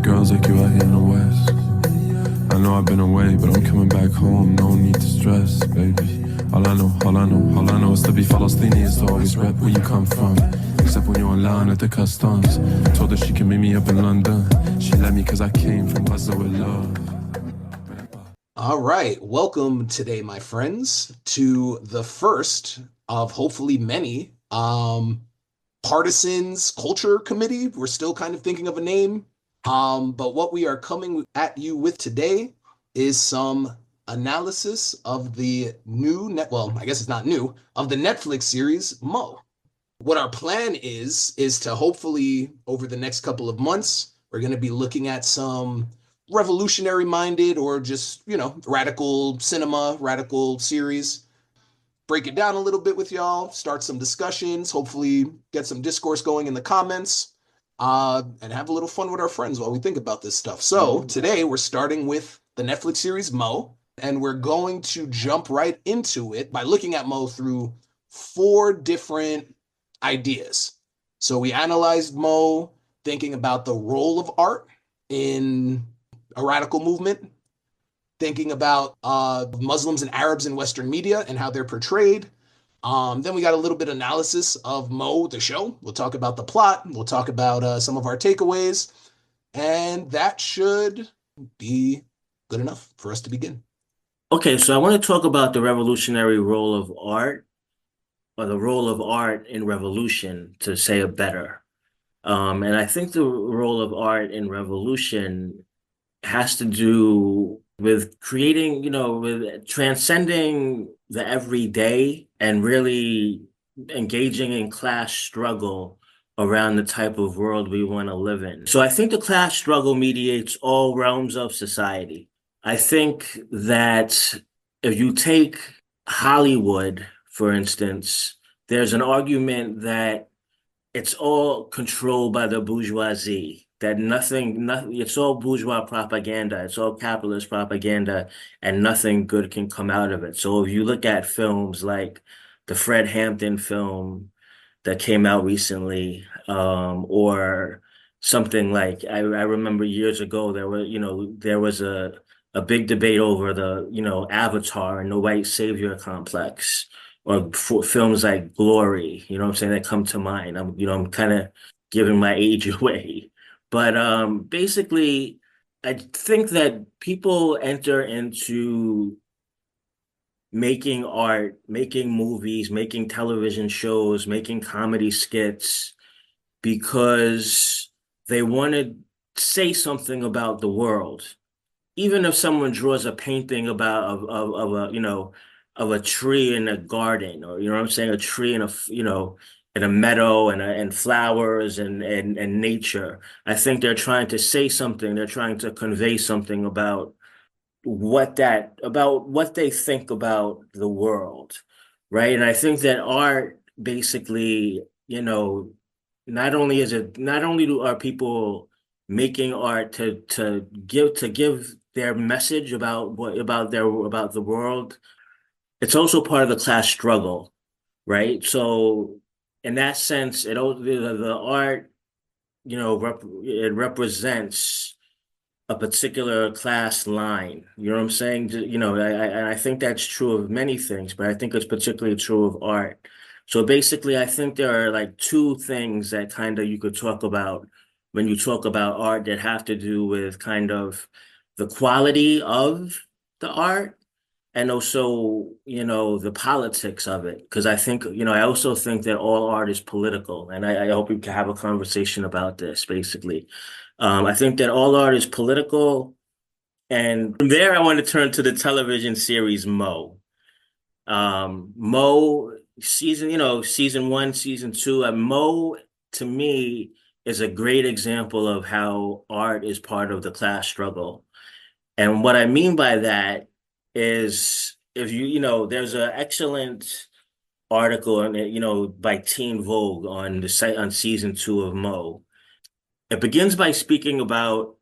girls like you out here in the West. I know I've been away, but I'm coming back home. No need to stress, baby. All I know is to be Palestinian, is to always rep where you come from. Except when you're online at the customs. Told her she can meet me up in London. She let me cause I came from Gaza with love. All right, welcome today, my friends, to the first of hopefully many Partisans Culture Committee. We're still kind of thinking of a name, but what we are coming at you with today is some analysis of the I guess it's not new, of the Netflix series Mo. What our plan is to hopefully over the next couple of months, we're going to be looking at some revolutionary minded or just, radical cinema, radical series, break it down a little bit with y'all, start some discussions, hopefully get some discourse going in the comments, and have a little fun with our friends while we think about this stuff. So today we're starting with the Netflix series Mo, and we're going to jump right into it by looking at Mo through 4 different ideas. So we analyzed Mo thinking about the role of art in a radical movement, thinking about Muslims and Arabs in Western media and how they're portrayed. Then we got a little bit of analysis of Mo, the show. We'll talk about the plot. We'll talk about some of our takeaways. And that should be good enough for us to begin. Okay, so I want to talk about the revolutionary role of art, or the role of art in revolution, to say it better. And I think the role of art in revolution has to do with creating, with transcending the everyday and really engaging in class struggle around the type of world we want to live in. So I think the class struggle mediates all realms of society. I think that if you take Hollywood, for instance, there's an argument that it's all controlled by the bourgeoisie, that nothing, it's all bourgeois propaganda, it's all capitalist propaganda, and nothing good can come out of it. So if you look at films like the Fred Hampton film that came out recently, or something like, I remember years ago, there was a big debate over Avatar and the white savior complex, or for films like Glory, what I'm saying, that come to mind. I'm kind of giving my age away. But basically, I think that people enter into making art, making movies, making television shows, making comedy skits because they want to say something about the world. Even if someone draws a painting of a tree in a garden, or what I'm saying, a tree in a meadow and flowers and nature, I think they're trying to say something. They're trying to convey something about what they think about the world, right? And I think that art basically, not only are people making art to give their message about about the world, it's also part of the class struggle, right? So in that sense, the art, it represents a particular class line. You know what I'm saying? I think that's true of many things, but I think it's particularly true of art. So basically, I think there are like 2 things that kind of you could talk about when you talk about art, that have to do with kind of the quality of the art, and also, the politics of it. Because I think, I also think that all art is political. And I hope we can have a conversation about this, basically. I think that all art is political. And from there, I want to turn to the television series Mo. Mo, season 1, season 2. Mo, to me, is a great example of how art is part of the class struggle. And what I mean by that is, if there's an excellent article by Teen Vogue on the site on season 2 of Mo. It begins by speaking about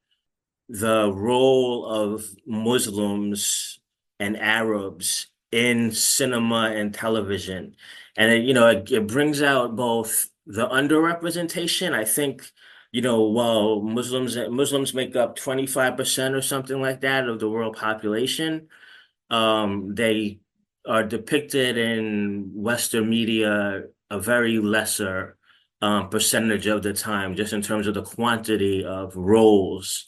the role of Muslims and Arabs in cinema and television. And it brings out both the underrepresentation. I think, while Muslims make up 25% or something like that of the world population, they are depicted in Western media a very lesser percentage of the time, just in terms of the quantity of roles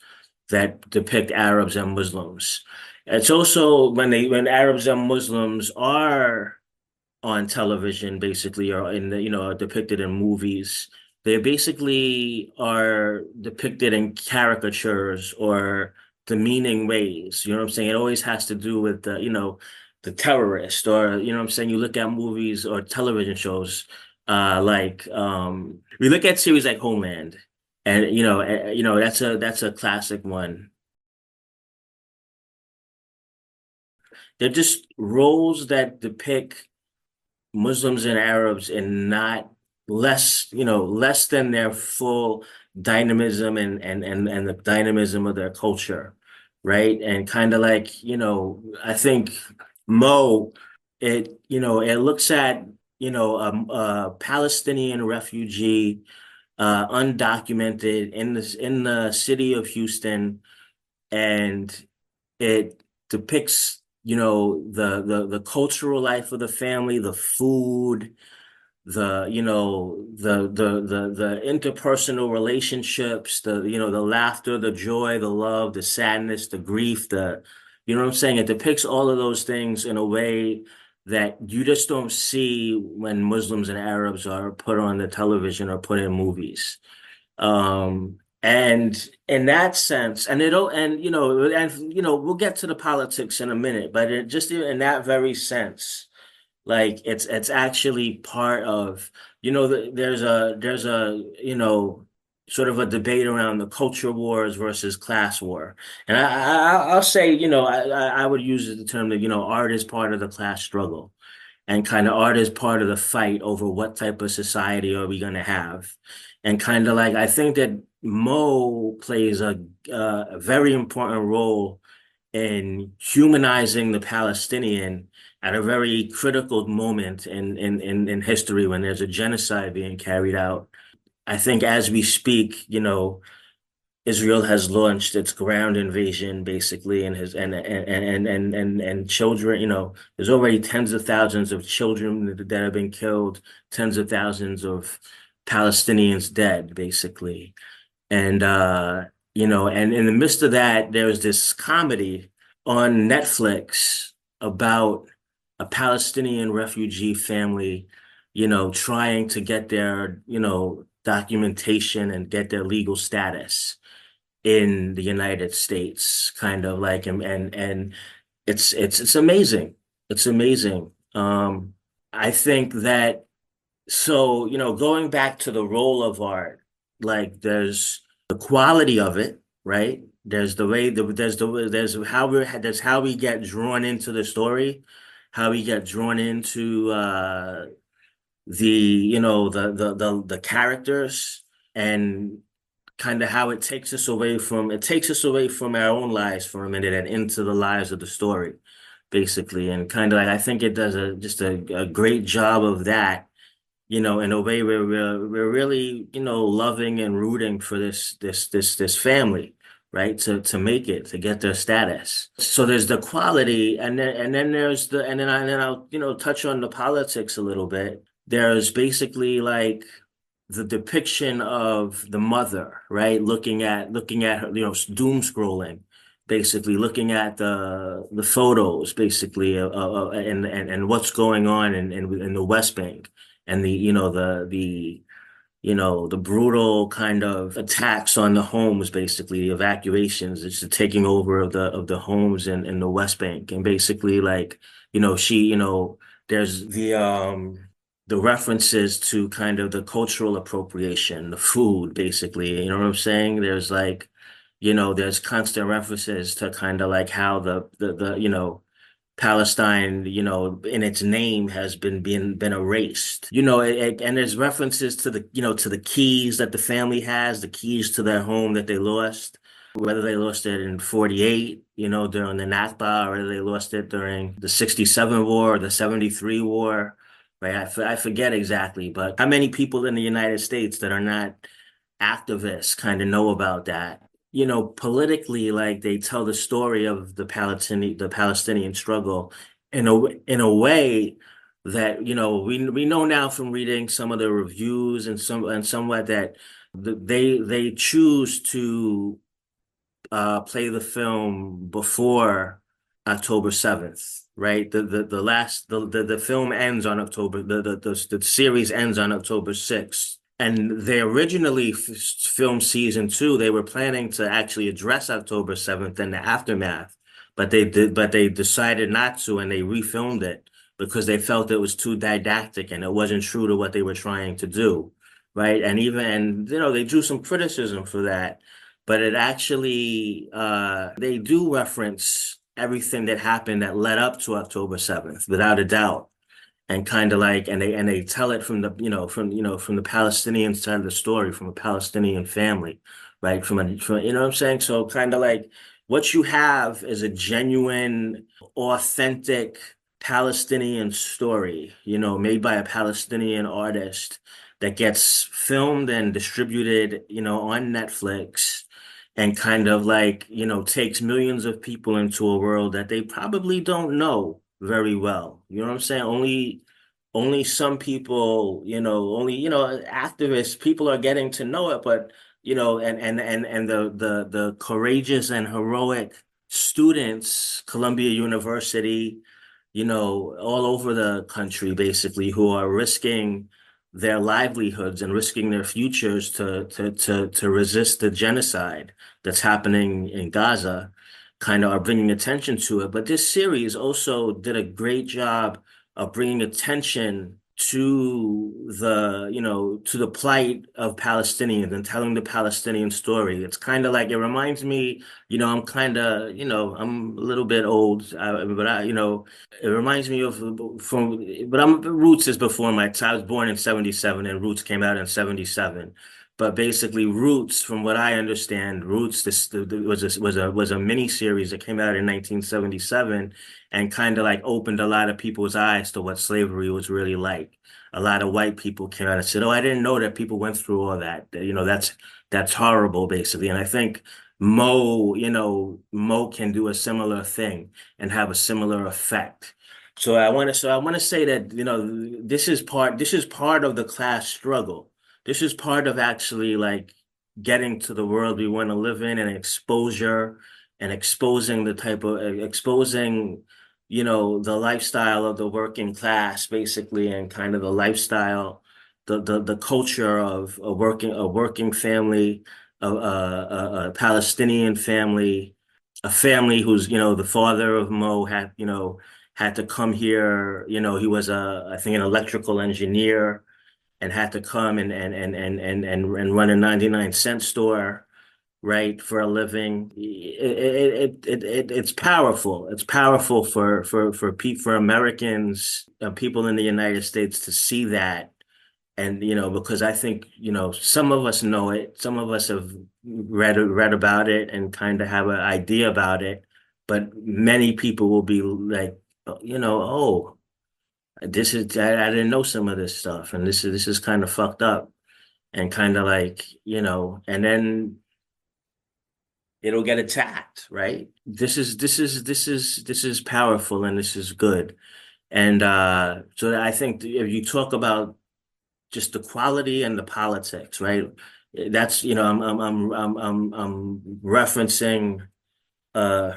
that depict Arabs and Muslims. It's also when Arabs and Muslims are on television, basically, or in the, are depicted in movies. They basically are depicted in caricatures or demeaning ways. You know what I'm saying? It always has to do with the terrorist, or what I'm saying. You look at movies or television shows, we look at series like Homeland, and that's a classic one. They're just roles that depict Muslims and Arabs and not less than their full dynamism and the dynamism of their culture, right? And kind of like, I think Mo, it looks at, a Palestinian refugee, undocumented in the city of Houston, and it depicts, the cultural life of the family, the food, the interpersonal relationships, the laughter, the joy, the love, the sadness, the grief, you know what I'm saying? It depicts all of those things in a way that you just don't see when Muslims and Arabs are put on the television or put in movies. And in that sense, we'll get to the politics in a minute, but just in that very sense, like it's actually part of, there's a sort of a debate around the culture wars versus class war. And I'll say, I would use the term that, art is part of the class struggle. And kind of art is part of the fight over what type of society are we going to have. And kind of like, I think that Mo plays a very important role in humanizing the Palestinian at a very critical moment in history when there's a genocide being carried out. I think as we speak, Israel has launched its ground invasion basically and has and children, there's already tens of thousands of children that have been killed, tens of thousands of Palestinians dead, basically. And and in the midst of that, there's this comedy on Netflix about a Palestinian refugee family, trying to get their, documentation and get their legal status in the United States, kind of like, and it's amazing. It's amazing. I think that, so, going back to the role of art, like there's the quality of it, right? There's the way there's how we get drawn into the story, how we get drawn into the the characters, and kind of how it takes us away from our own lives for a minute and into the lives of the story, basically. And kind of like I think it does a great job of that, in a way where we're really, loving and rooting for this family, right? To make it, to get their status. So there's the quality, and then I'll, touch on the politics a little bit. There's basically like the depiction of the mother, right? Looking at her, doom scrolling, basically looking at the photos, basically, and what's going on in the West Bank, and the brutal kind of attacks on the homes, basically the evacuations, it's the taking over of the homes in the West Bank, and basically like, there's the references to kind of the cultural appropriation, the food, basically, you know what I'm saying? There's like, there's constant references to kind of like how the Palestine, in its name has been erased. And there's references to the keys that the family has, the keys to their home that they lost, whether they lost it in 48, during the Nakba, or whether they lost it during the 67 war or the 73 war, right? I forget exactly, but how many people in the United States that are not activists kind of know about that. You know, politically, like they tell the story of the Palestinian struggle in a way that, you know, we know now from reading some of the reviews and somewhat that they choose to play the film before October 7th, right? The film ends on October the series ends on October 6th. And they originally filmed season two, they were planning to actually address October 7th and the aftermath, but they decided not to, and they refilmed it because they felt it was too didactic and it wasn't true to what they were trying to do, right? And you know, they drew some criticism for that, but it actually they do reference everything that happened that led up to October 7th, without a doubt. And kind of like, and they tell it from the, from the Palestinian side of the story, from a Palestinian family, right? You know what I'm saying? So kind of like what you have is a genuine, authentic Palestinian story, you know, made by a Palestinian artist that gets filmed and distributed, you know, on Netflix, and kind of like, you know, takes millions of people into a world that they probably don't know very well. You know what I'm saying? Only some people, you know, only, you know, activists, people are getting to know it, but you know, and the courageous and heroic students, Columbia University, you know, all over the country, basically, who are risking their livelihoods and risking their futures to resist the genocide that's happening in Gaza, kind of are bringing attention to it. But this series also did a great job of bringing attention to you know, to the plight of Palestinians and telling the Palestinian story. It's kind of like, it reminds me, you know, I'm kind of, you know, I'm a little bit old, but you know, it reminds me of but Roots is before my time. I was born in 77 and Roots came out in 77. But basically, Roots, from what I understand, Roots was a mini series that came out in 1977 and kind of like opened a lot of people's eyes to what slavery was really like. A lot of white people came out and said, "Oh, I didn't know that people went through all that. You know, that's horrible, basically." And I think Mo can do a similar thing and have a similar effect. So I want to say that, you know, this is part of the class struggle. This is part of actually like getting to the world we want to live in, and exposure and exposing exposing, you know, the lifestyle of the working class, basically, and kind of the lifestyle, the culture of a working family, a Palestinian family, a family who's, you know, the father of Mo had, you know, had to come here. You know, he was I think an electrical engineer, and had to come and run a 99-cent store, right, for a living. It's powerful. It's powerful for Americans, people in the United States, to see that. And, you know, because I think, you know, some of us know it, some of us have read about it and kind of have an idea about it, but many people will be like, you know, oh, I didn't know some of this stuff, and this is kind of fucked up, and kind of like, you know, and then it'll get attacked, right? This is powerful, and this is good. And so I think if you talk about just the quality and the politics, right? That's, you know, I'm referencing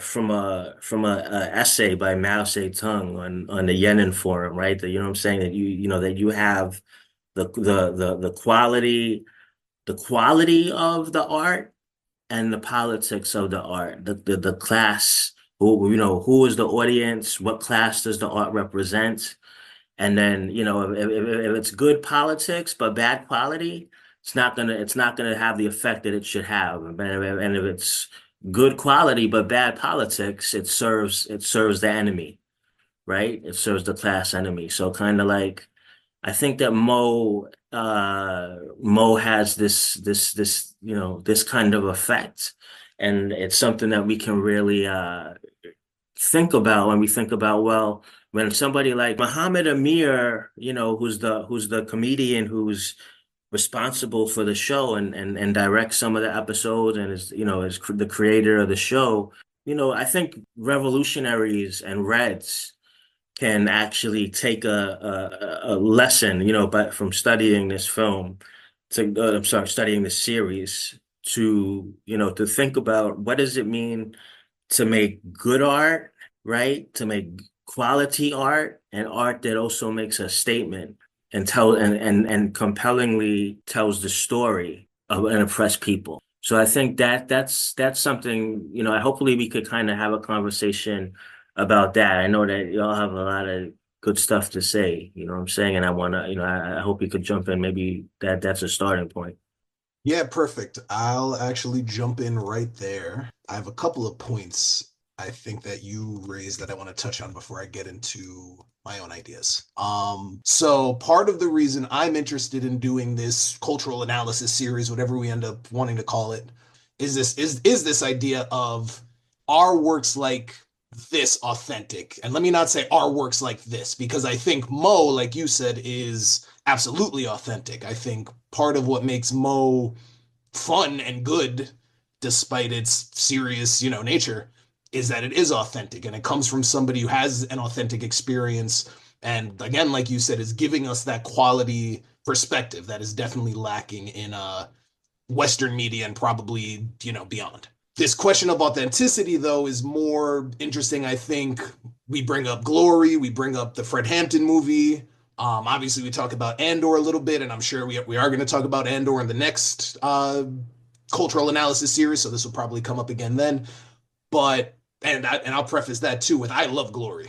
from a essay by Mao Zedong on the Yenin Forum, right? That, you know what I'm saying, that you know, that you have the quality of the art and the politics of the art, the class, who, you know, who is the audience, what class does the art represent? And then, you know, if it's good politics but bad quality, it's not gonna have the effect that it should have. And if it's good quality but bad politics, it serves the enemy, right? It serves the class enemy. So kind of like, I think that Mo has this, you know, this kind of effect. And it's something that we can really think about when we think about, well, when somebody like Muhammad Amir, you know, who's the comedian responsible for the show and directs some of the episodes and is the creator of the show, I think revolutionaries and Reds can actually take a lesson, but from studying this film I'm sorry, studying the series to think about what does it mean to make good art, right? To make quality art and art that also makes a statement and and compellingly tells the story of an oppressed people. So I think that's something, hopefully we could kind of have a conversation about that. I know that y'all have a lot of good stuff to say, you know what I'm saying? And I wanna, I hope you could jump in. Maybe that's a starting point. Yeah, perfect. I'll actually jump in right there. I have a couple of points I think that you raised that I want to touch on before I get into my own ideas. So part of the reason I'm interested in doing this cultural analysis series, whatever we end up wanting to call it, is this idea of are works like this authentic? And let me not say are works like this, because I think Mo, like you said, is absolutely authentic. I think part of what makes Mo fun and good, despite its serious, nature, is that it is authentic and it comes from somebody who has an authentic experience. And again, like you said, is giving us that quality perspective that is definitely lacking in Western media and probably, beyond. This question of authenticity, though, is more interesting. I think we bring up Glory, we bring up the Fred Hampton movie. Obviously, we talk about Andor a little bit, and I'm sure we are going to talk about Andor in the next cultural analysis series, so this will probably come up again then. But and I'll preface that too with I love Glory.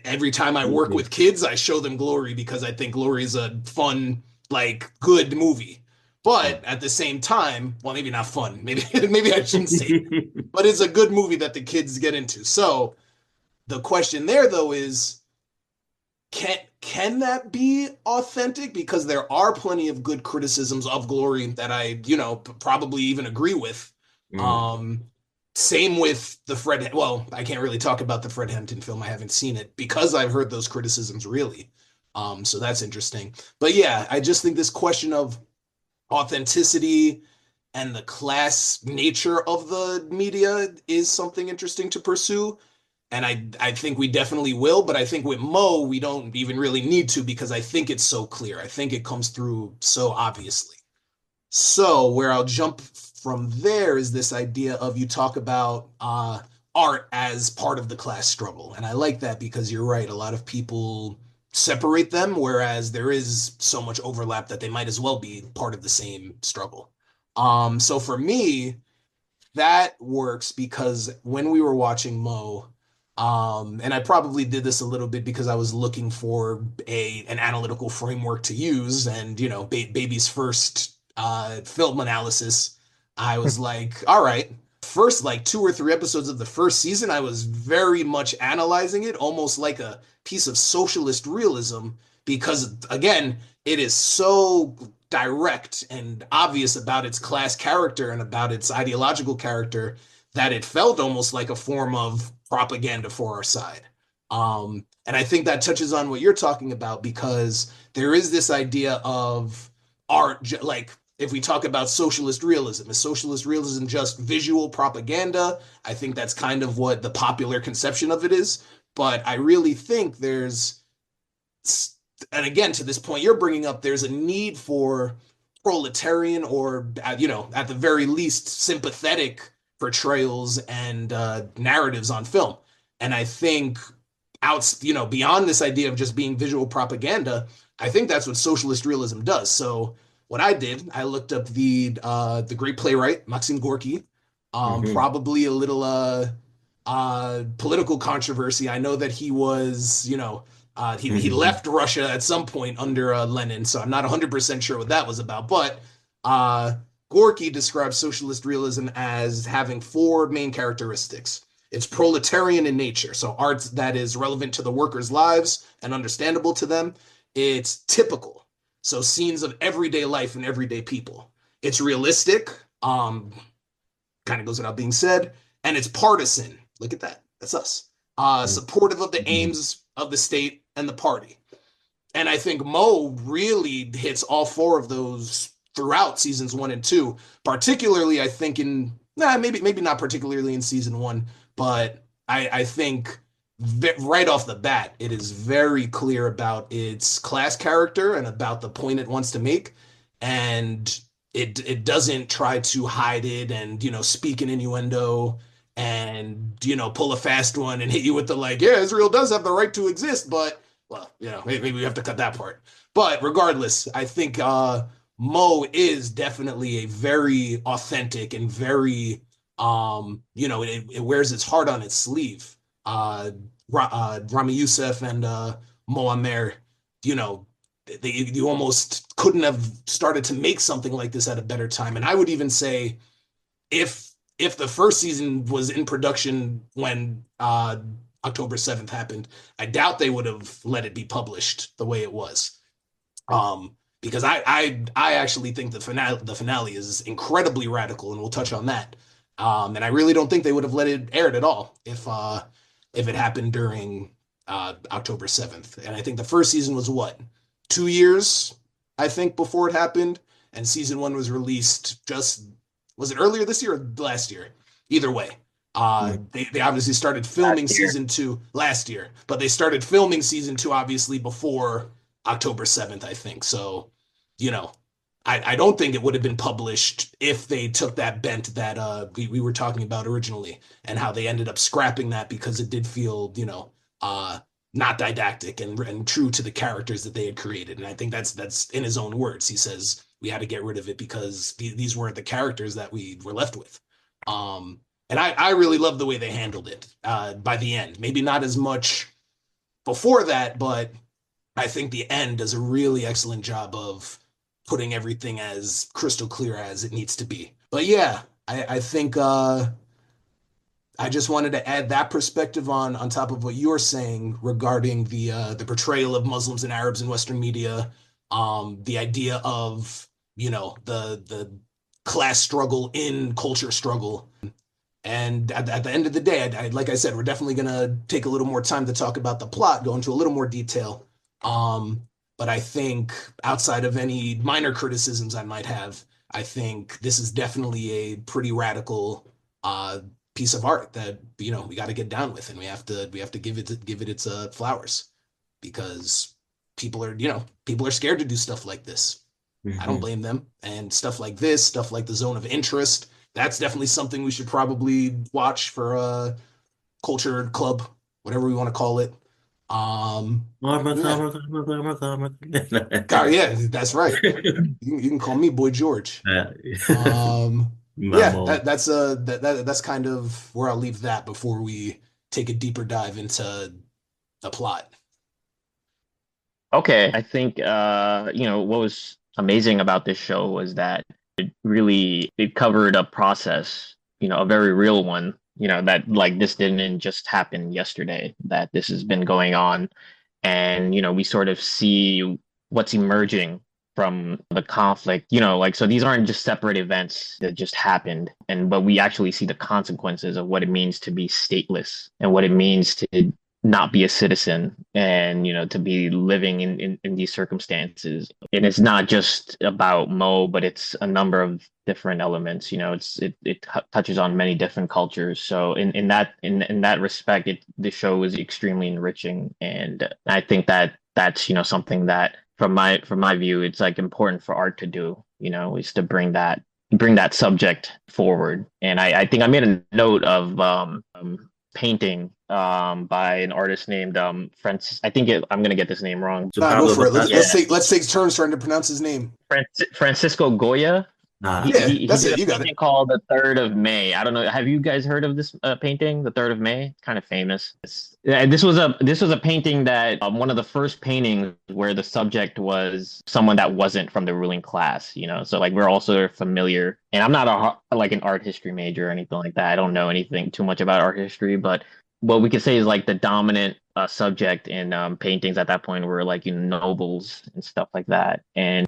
Every time I work with kids, I show them Glory because I think Glory is a fun, like good movie. But at the same time, well, maybe not fun. Maybe I shouldn't say that. But it's a good movie that the kids get into. So the question there though is can that be authentic? Because there are plenty of good criticisms of Glory that I, probably even agree with. Mm. Um, Same with the Fred. Well, I can't really talk about the Fred Hampton film. I haven't seen it because I've heard those criticisms really. So that's interesting. But yeah, I just think this question of authenticity and the class nature of the media is something interesting to pursue. And I think we definitely will, but I think with Mo, we don't even really need to because I think it's so clear. I think it comes through so obviously. So where I'll jump from there is this idea of you talk about art as part of the class struggle. And I like that because you're right. A lot of people separate them, whereas there is so much overlap that they might as well be part of the same struggle. So for me, that works because when we were watching Mo, and I probably did this a little bit because I was looking for an analytical framework to use, and baby's first film analysis, I was like, all right, first like 2 or 3 episodes of the first season, I was very much analyzing it, almost like a piece of socialist realism, because again, it is so direct and obvious about its class character and about its ideological character that it felt almost like a form of propaganda for our side. And I think that touches on what you're talking about because there is this idea of art, like if we talk about socialist realism, is socialist realism just visual propaganda? I think that's kind of what the popular conception of it is. But I really think and again, to this point you're bringing up, there's a need for proletarian or, at the very least, sympathetic portrayals and narratives on film. And I think beyond this idea of just being visual propaganda, I think that's what socialist realism does. So what I did, I looked up the great playwright Maxim Gorky. Hmm. Probably a little political controversy. I know that he was, he Hmm. left Russia at some point under Lenin, so I'm not 100% sure what that was about. But uh, Gorky describes socialist realism as having four main characteristics. It's proletarian in nature, so art that is relevant to the workers' lives and understandable to them. It's typical, so scenes of everyday life and everyday people. It's realistic, kind of goes without being said, and it's partisan. Look at that. That's us. Supportive of the aims of the state and the party. And I think Mo really hits all four of those throughout seasons 1 and 2. Particularly, I think maybe not particularly in season 1, but I think right off the bat, it is very clear about its class character and about the point it wants to make, and it doesn't try to hide it and speak in innuendo and pull a fast one and hit you with the like, yeah, Israel does have the right to exist, but well, maybe we have to cut that part. But regardless, I think Mo is definitely a very authentic and very it wears its heart on its sleeve. Rami Youssef and Mo Amer, you almost couldn't have started to make something like this at a better time. And I would even say if the first season was in production when October 7th happened, I doubt they would have let it be published the way it was. Because I actually think the finale is incredibly radical, and we'll touch on that. And I really don't think they would have let it air at all if it happened during October 7th. And I think the first season was what, 2 years, I think, before it happened, and season 1 was released was it earlier this year or last year? Either way. They obviously started filming season 2 last year, but they started filming season 2 obviously before October 7th, I think. So, I don't think it would have been published if they took that bent that we were talking about originally, and how they ended up scrapping that because it did feel, not didactic and true to the characters that they had created. And I think that's in his own words. He says we had to get rid of it because these weren't the characters that we were left with. And I really love the way they handled it by the end. Maybe not as much before that, but I think the end does a really excellent job of putting everything as crystal clear as it needs to be. But yeah, I think I just wanted to add that perspective on top of what you're saying regarding the portrayal of Muslims and Arabs in Western media, the idea of the class struggle in culture struggle. And at the end of the day, like I said, we're definitely going to take a little more time to talk about the plot, go into a little more detail. But I think outside of any minor criticisms I might have, I think this is definitely a pretty radical piece of art that we got to get down with, and we have to give it its flowers, because people are scared to do stuff like this. I don't blame them. And stuff like this, stuff like the Zone of Interest, that's definitely something we should probably watch for a culture club, whatever we want to call it. Yeah. God, yeah, that's right. You can call me Boy George. Yeah, that's kind of where I'll leave that before we take a deeper dive into the plot. Okay, I think what was amazing about this show was that it covered a process, a very real one, that like this didn't just happen yesterday, that this has been going on. And, we sort of see what's emerging from the conflict, like, so these aren't just separate events that just happened, but we actually see the consequences of what it means to be stateless and what it means to not be a citizen, and to be living in these circumstances. And it's not just about Mo, but it's a number of different elements. It touches on many different cultures. So in that respect, the show is extremely enriching, and I think that's something that from my view, it's like important for art to do, is to bring that subject forward. And I think I made a note of painting by an artist named Francis. I'm gonna get this name wrong. Go for it. Let's take turns trying to pronounce his name. Francisco Goya. He that's did it. You got painting it. called The Third of May. I don't know. Have you guys heard of this painting, The Third of May? It's kind of famous. This was a painting that one of the first paintings where the subject was someone that wasn't from the ruling class. So like we're also familiar. And I'm not like an art history major or anything like that. I don't know anything too much about art history, but what we could say is like the dominant subject in paintings at that point were like nobles and stuff like that. And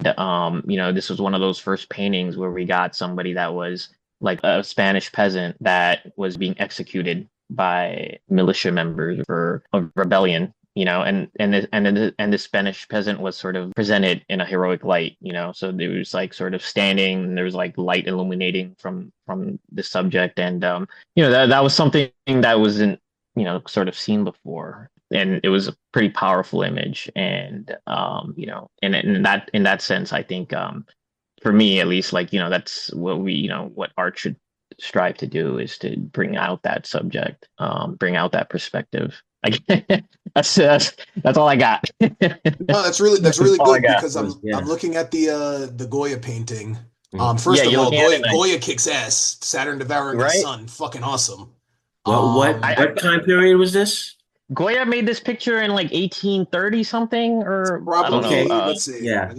this was one of those first paintings where we got somebody that was like a Spanish peasant that was being executed by militia members for a rebellion. and the Spanish peasant was sort of presented in a heroic light, so there was like sort of standing, and there was like light illuminating from the subject, and that was something that wasn't sort of seen before, and it was a pretty powerful image, and and in that sense, I think for me at least, like that's what art should strive to do, is to bring out that subject, bring out that perspective. That's all I got. No, that's really all I good got. because I'm looking at the Goya painting. Yeah, First of you're all, looking at it, Goya kicks ass. Saturn devouring the right? sun, fucking awesome. What I, what time period was this? Goya made this picture in like 1830 something, or I don't know. Okay, Probably, let's see. yeah.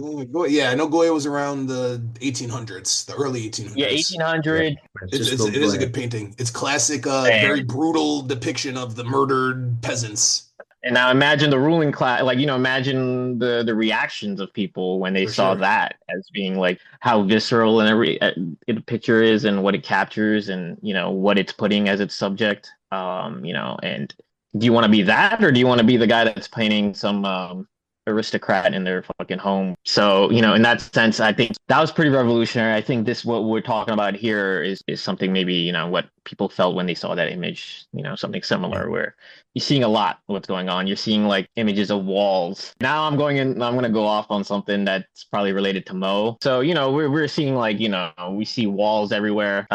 Yeah, I know Goya was around the 1800s, the early Yeah, 1800s. 1800. Francisco It is a Goya. good painting. It's classic, very And brutal depiction of the murdered peasants. and now imagine the ruling class, like imagine the reactions of people when they For saw sure. that, as being like how visceral and the picture is, and what it captures, and what it's putting as its subject. And do you want to be that, or do you want to be the guy that's painting some aristocrat in their fucking home? So in that sense, I think that was pretty revolutionary. I think what we're talking about here is something, maybe what people felt when they saw that image, something similar, where you're seeing a lot of what's going on. You're seeing like images of walls. Now I'm going to go off on something that's probably related to Mo. So, we're seeing like, we see walls everywhere,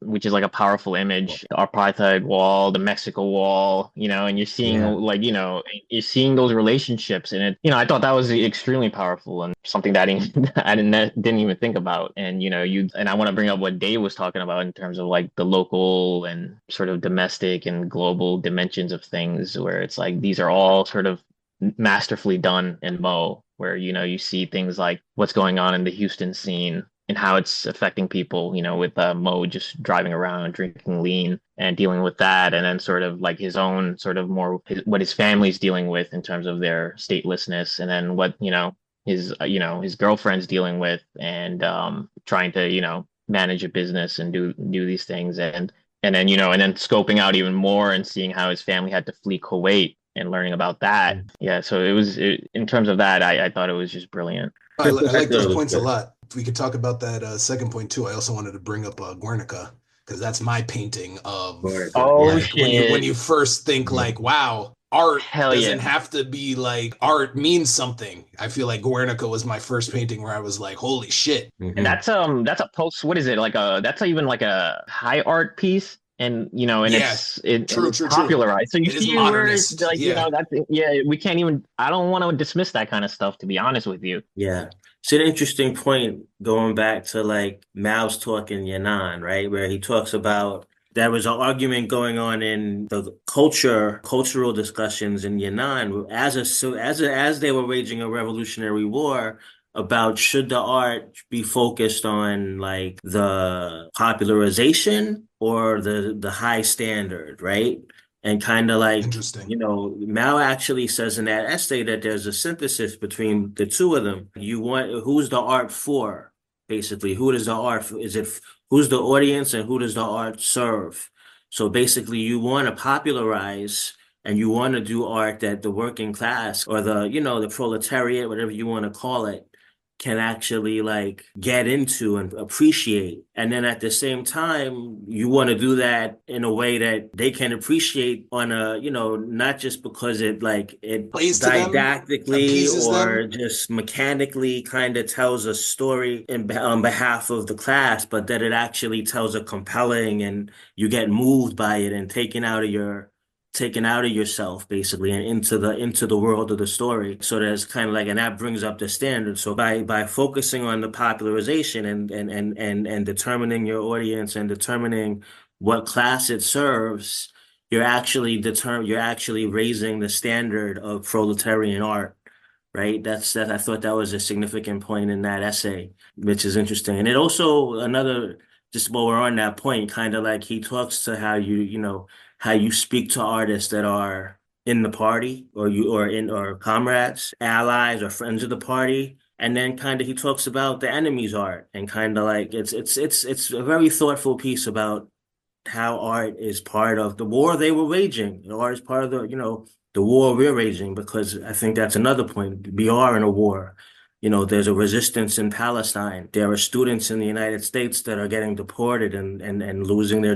which is like a powerful image. The apartheid wall, the Mexico wall, and you're seeing Yeah. like, you're seeing those relationships. And I thought that was extremely powerful, and something that I didn't even think about. And, and I want to bring up what Dave was talking about in terms of like the local and sort of domestic and global dimensions of things, where it's like these are all sort of masterfully done in Mo, where you see things like what's going on in the Houston scene and how it's affecting people, with Mo just driving around drinking lean and dealing with that, and then sort of like his own sort of what his family's dealing with in terms of their statelessness, and then what his girlfriend's dealing with, and trying to manage a business and do these things, and then scoping out even more and seeing how his family had to flee Kuwait and learning about that. Yeah, so in terms of that, I thought it was just brilliant. I I like thought those it was points a good. lot. If we could talk about that second point too, I also wanted to bring up Guernica because that's my painting of America. Oh Yeah. like when shit. you first think Mhm. like, wow, art Hell doesn't yeah. have to be like art means something. I feel like Guernica was my first painting where I was like, holy shit. And Mhm. that's a post, what is it? Like that's even like a high art piece, and and Yeah, it's true. popularized. So you It is see where it's modernist. like, Yeah. that's, yeah, we can't even, I don't want to dismiss that kind of stuff, to be honest with you. Yeah. See, an interesting point going back to like Mao's talk in Yan'an, right? Where he talks about there was an argument going on in the cultural discussions in Yan'an as they were waging a revolutionary war about should the art be focused on like the popularization or the high standard, right? And kind of like Interesting. Mao actually says in that essay that there's a synthesis between the two of them. You want who's the art for, basically. Who does the art for? Who's the audience and who does the art serve? So basically, you want to popularize and you want to do art that the working class or the proletariat, whatever you want to call it, can actually like get into and appreciate. And then at the same time, you want to do that in a way that they can appreciate on a, not just because it Plays to them, didactically appeases or them. just mechanically kind of tells a story on behalf of the class, but that it actually tells a compelling and you get moved by it and taken out of yourself basically and into the world of the story. So there's kind of like, and that brings up the standard. So by focusing on the popularization and determining your audience and determining what class it serves, you're actually raising the standard of proletarian art. Right. I thought that was a significant point in that essay, which is interesting. And it also just while we're on that point, kind of like he talks to how you speak to artists that are in the party or comrades, allies or friends of the party. And then kind of he talks about the enemy's art and kind of like it's a very thoughtful piece about how art is part of the war they were waging. Art is part of the war we're waging, because I think that's another point. We are in a war. There's a resistance in Palestine. There are students in the United States that are getting deported and losing their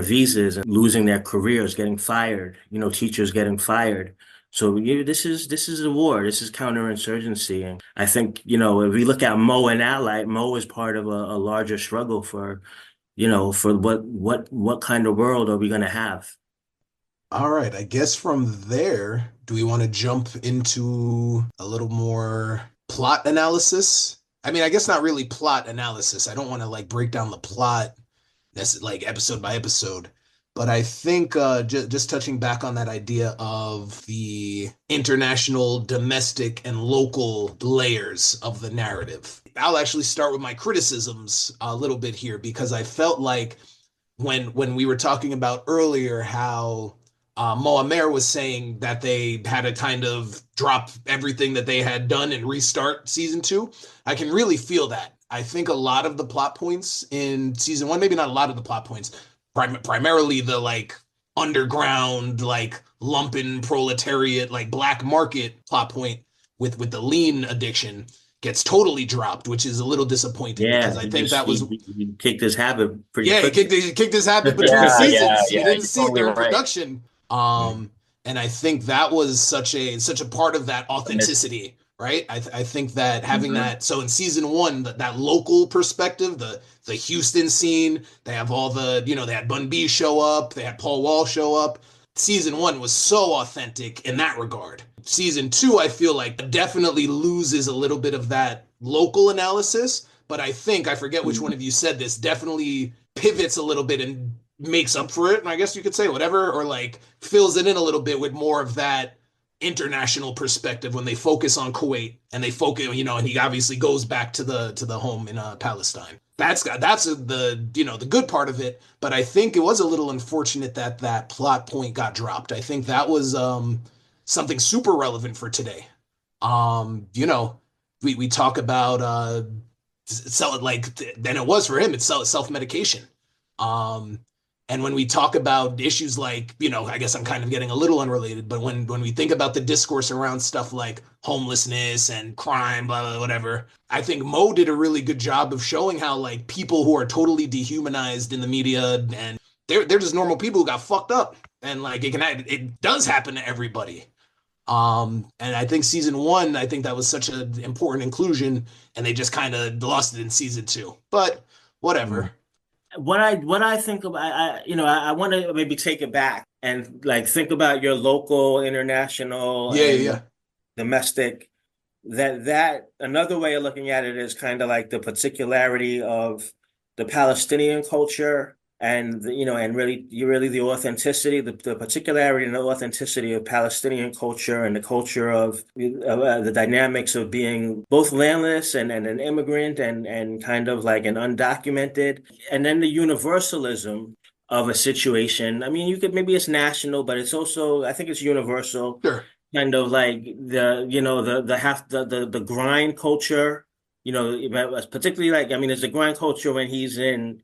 visas and losing their careers, getting fired, teachers getting fired. So this is a war. This is counterinsurgency. And I think, if we look at Mo and Ally, Mo is part of a larger struggle for what kind of world are we going to have? All right, I guess from there, do we want to jump into a little more plot analysis? I mean, I guess not really plot analysis. I don't want to like break down the plot that's like episode by episode. But I think just touching back on that idea of the international, domestic, and local layers of the narrative. I'll actually start with my criticisms a little bit here because I felt like when we were talking about earlier how Moamer was saying that they had to kind of drop everything that they had done and restart season two, I can really feel that. I think a lot of the plot points in season one, maybe not a lot of the plot points, primarily the like underground, like lumpen proletariat, like black market plot point with the lean addiction gets totally dropped, which is a little disappointing because Yeah, I think that was he kicked his habit pretty yeah, quickly. he kicked his habit between Yeah, yeah, seasons. You yeah. didn't You're see it totally during right. production. And I think that was such a part of that authenticity, right? I think that having that so in season one, that local perspective, the Houston scene, they have all the, they had Bun B show up, they had Paul Wall show up. Season one was so authentic in that regard. Season two, I feel like definitely loses a little bit of that local analysis, but I forget which one of you said this, definitely pivots a little bit and makes up for it. And I guess you could say whatever, or like fills it in a little bit with more of that international perspective when they focus on Kuwait and they focus, and he obviously goes back to the home in Palestine. That's the good part of it, but I think it was a little unfortunate that that plot point got dropped. I think that was something super relevant for today. We talk about self like then it was for him it's self-medication. Um and when we talk about issues like, I guess I'm kind of getting a little unrelated, but when we think about the discourse around stuff like homelessness and crime, blah, blah, whatever, I think Mo did a really good job of showing how like people who are totally dehumanized in the media and they're just normal people who got fucked up. And like it does happen to everybody. And I think season one, I think that was such an important inclusion, and they just kind of lost it in season two. But whatever. What I think about, I want to maybe take it back and like think about your local, international, Yeah, yeah, and yeah. domestic. That another way of looking at it is kind of like the particularity of the Palestinian culture and and really the authenticity, the particularity and the authenticity of Palestinian culture and the culture of the dynamics of being both landless and an immigrant and kind of like an undocumented, and then the universalism of a situation. I mean, you could maybe it's national, but it's also I think it's universal, Sure. kind of like the grind culture, particularly like I mean, there's a grind culture when he's in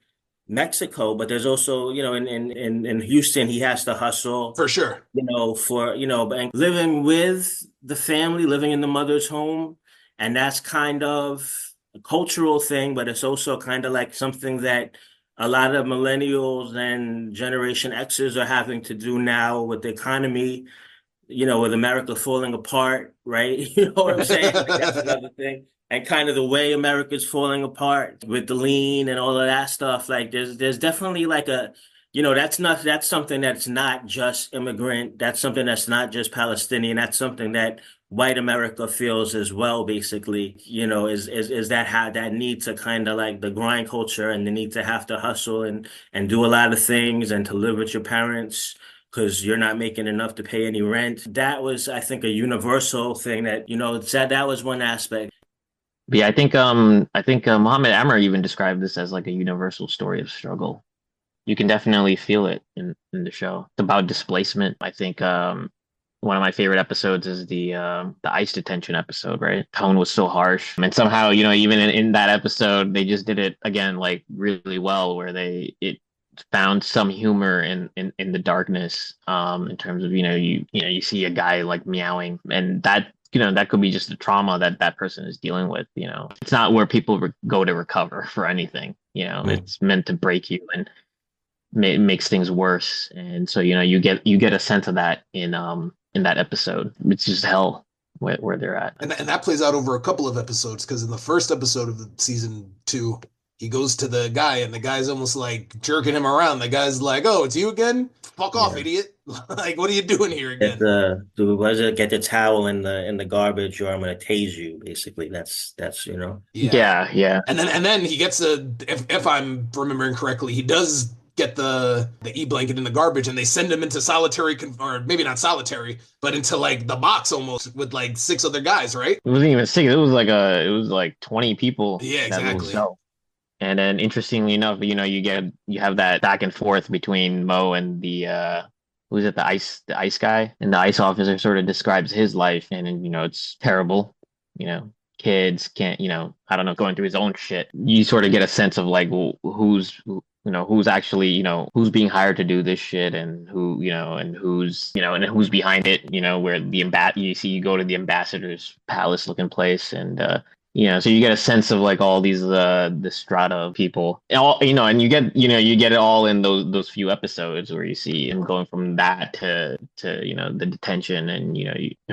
Mexico, but there's also, in Houston, he has to hustle, For sure. and living with the family, living in the mother's home. And that's kind of a cultural thing, but it's also kind of like something that a lot of millennials and Generation Xers are having to do now with the economy, with America falling apart, right? You know what I'm saying? Like that's another thing. And kind of the way America's falling apart with the lean and all of that stuff. Like there's definitely like that's something that's not just immigrant. That's something that's not just Palestinian. That's something that white America feels as well, basically, is that how that need to kind of like the grind culture and the need to have to hustle and do a lot of things and to live with your parents because you're not making enough to pay any rent. That was, I think, a universal thing that, that was one aspect. But yeah, I think Muhammad Amr even described this as like a universal story of struggle. You can definitely feel it in the show. It's about displacement. I think one of my favorite episodes is the ICE detention episode, right? Tone was so harsh. And somehow, even in that episode, they just did it again like really well where it found some humor in the darkness, in terms of, you see a guy like meowing, and that, that could be just the trauma that that person is dealing with. It's not where people go to recover for anything. It's meant to break you and makes things worse. And so, you get a sense of that in that episode. It's just hell where they're at. And that plays out over a couple of episodes, because in the first episode of the season 2, he goes to the guy and the guy's almost like jerking him around. The guy's like, "Oh, it's you again? Fuck off, idiot. Like, what are you doing here again?" Get the towel in the garbage, or I'm gonna tase you. Basically, that's Yeah. And then he gets if I'm remembering correctly, he does get the e-blanket in the garbage, and they send him into solitary, or maybe not solitary, but into like the box almost, with like 6 other guys, right? It wasn't even 6. It was like 20 people. Yeah, That little exactly. cell. And then, interestingly enough, you have that back and forth between Mo and the who's it, the ice guy, and the ice officer sort of describes his life, and then, it's terrible. Kids can't, I don't know, going through his own shit. You sort of get a sense of like, well, who's actually, who's being hired to do this shit, and who's behind it. Where you go to the ambassador's palace looking place, and so you get a sense of like all these the strata of people, and you get it all in those few episodes, where you see him going from that to the detention, and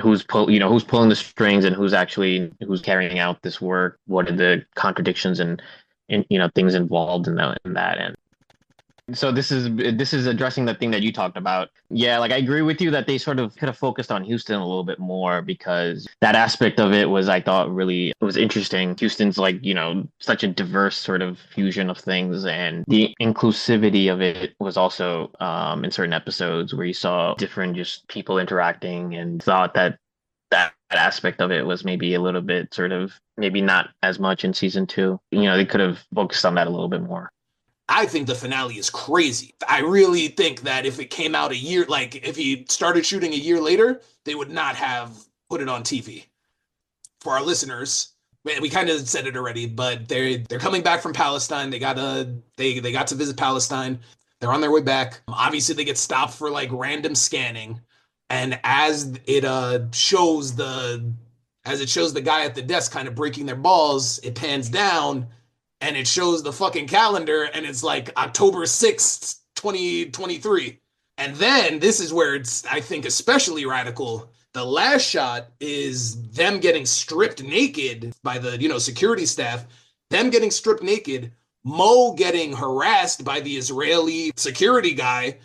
who's pulling the strings, and who's carrying out this work. What are the contradictions and things involved in that. And so this is addressing the thing that you talked about. Yeah, like I agree with you that they sort of could have focused on Houston a little bit more, because that aspect of it was, I thought, really, it was interesting. Houston's like, such a diverse sort of fusion of things, and the inclusivity of it was also in certain episodes where you saw different just people interacting, and thought that aspect of it was maybe a little bit sort of, maybe not as much in season 2. They could have focused on that a little bit more. I think the finale is crazy. I really think that if it came out a year, like if he started shooting a year later, they would not have put it on TV. For our listeners, we kind of said it already, but they're coming back from Palestine. They got to visit Palestine. They're on their way back. Obviously, they get stopped for like random scanning, and as it shows the guy at the desk kind of breaking their balls, it pans down. And it shows the fucking calendar, and it's like October 6th, 2023. And then this is where it's, I think, especially radical. The last shot is them getting stripped naked by the, security staff, them getting stripped naked, Mo getting harassed by the Israeli security guy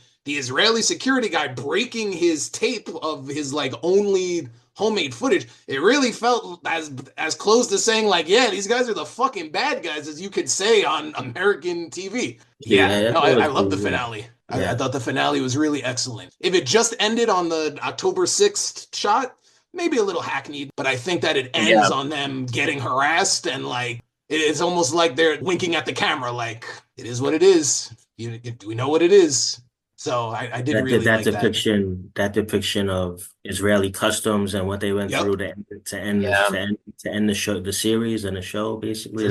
breaking his tape of his like only homemade footage. It really felt as close to saying like, yeah, these guys are the fucking bad guys as you could say on American TV. Yeah, no, I love the finale. Yeah. I thought the finale was really excellent. If it just ended on the October 6th shot, maybe a little hackneyed, but I think that it ends on them getting harassed, and like it's almost like they're winking at the camera, like it is what it is. We know what it is. So I did really like that depiction of Israeli customs and what they went through to end the show, the series and the show. Basically,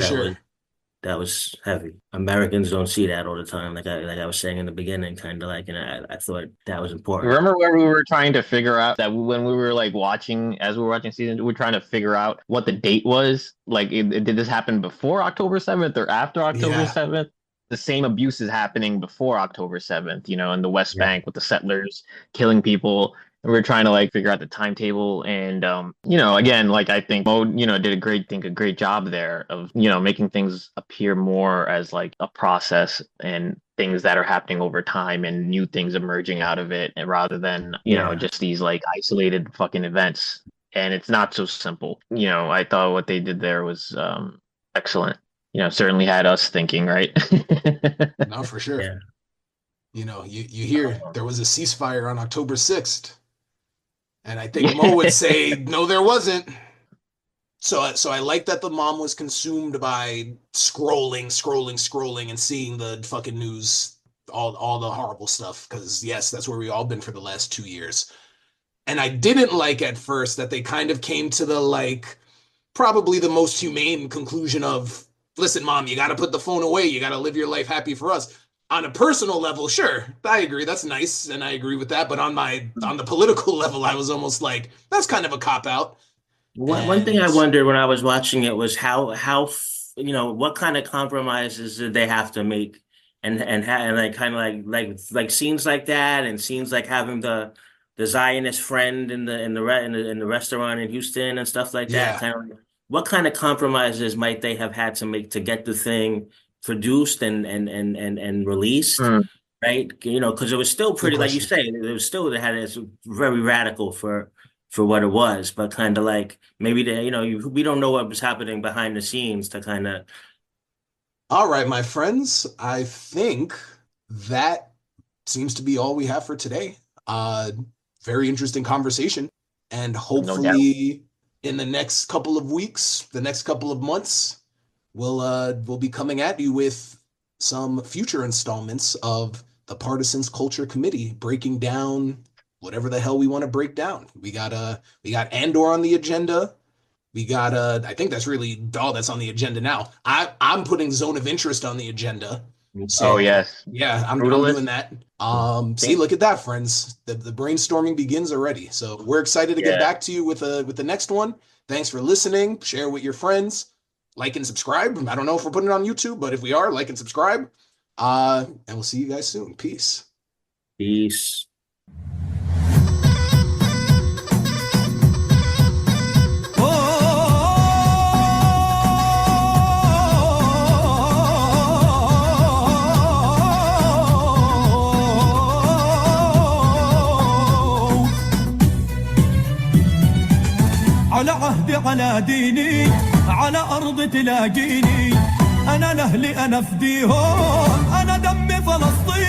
that was heavy. Americans don't see that all the time. Like I was saying in the beginning, kind of like, I thought that was important. Remember where we were trying to figure out that when we were like as we were watching season 2, we were trying to figure out what the date was. Like, did this happen before October 7th or after October 7th? The same abuse is happening before October 7th, in the West Bank with the settlers killing people. And we're trying to like figure out the timetable. And, again, like I think Mo, did a great job there of, making things appear more as like a process and things that are happening over time and new things emerging out of it, and rather than, just these like isolated fucking events. And it's not so simple. I thought what they did there was excellent. Certainly had us thinking, right? No, for sure. Yeah. You hear there was a ceasefire on October 6th. And I think Mo would say, no, there wasn't. So I like that the mom was consumed by scrolling and seeing the fucking news, all the horrible stuff. Because yes, that's where we all been for the last 2 years. And I didn't like at first that they kind of came to the like probably the most humane conclusion of, listen, mom, you got to put the phone away. You got to live your life happy for us. on a personal level, sure, I agree. That's nice, and I agree with that. But on the political level, I was almost like, that's kind of a cop out. One thing And I wondered when I was watching it was what kind of compromises did they have to make, and like kind of like scenes like that, and scenes like having the Zionist friend in the restaurant in Houston and stuff like that. yeah, Kind of what kind of compromises might they have had to make to get the thing produced and released? Mm. Right? Because it was still good pretty, like you question. say, it was still, it had it's very radical for what it was, but kind of like maybe we don't know what was happening behind the scenes to kind of. All right, my friends, I think that seems to be all we have for today. Uh, Very interesting conversation, and No doubt. hopefully in the next couple of weeks, the next couple of months, we'll be coming at you with some future installments of the Partisans Culture Committee, breaking down whatever the hell we want to break down. We got Andor on the agenda. We got I think that's really all that's on the agenda now. I'm putting Zone of Interest on the agenda. Oh So yes, yeah, I'm doing brutalist. that. See, Think- look at that, friends. The brainstorming begins already. So we're excited to get Yeah. back to you with the next one. Thanks for listening. Share with your friends. Like and subscribe. I don't know if we're putting it on YouTube, but if we are, like and subscribe. And we'll see you guys soon. Peace. Peace. على عهدي على ديني على أرض تلاقيني أنا لأهلي أنا فديهم أنا دمي فلسطين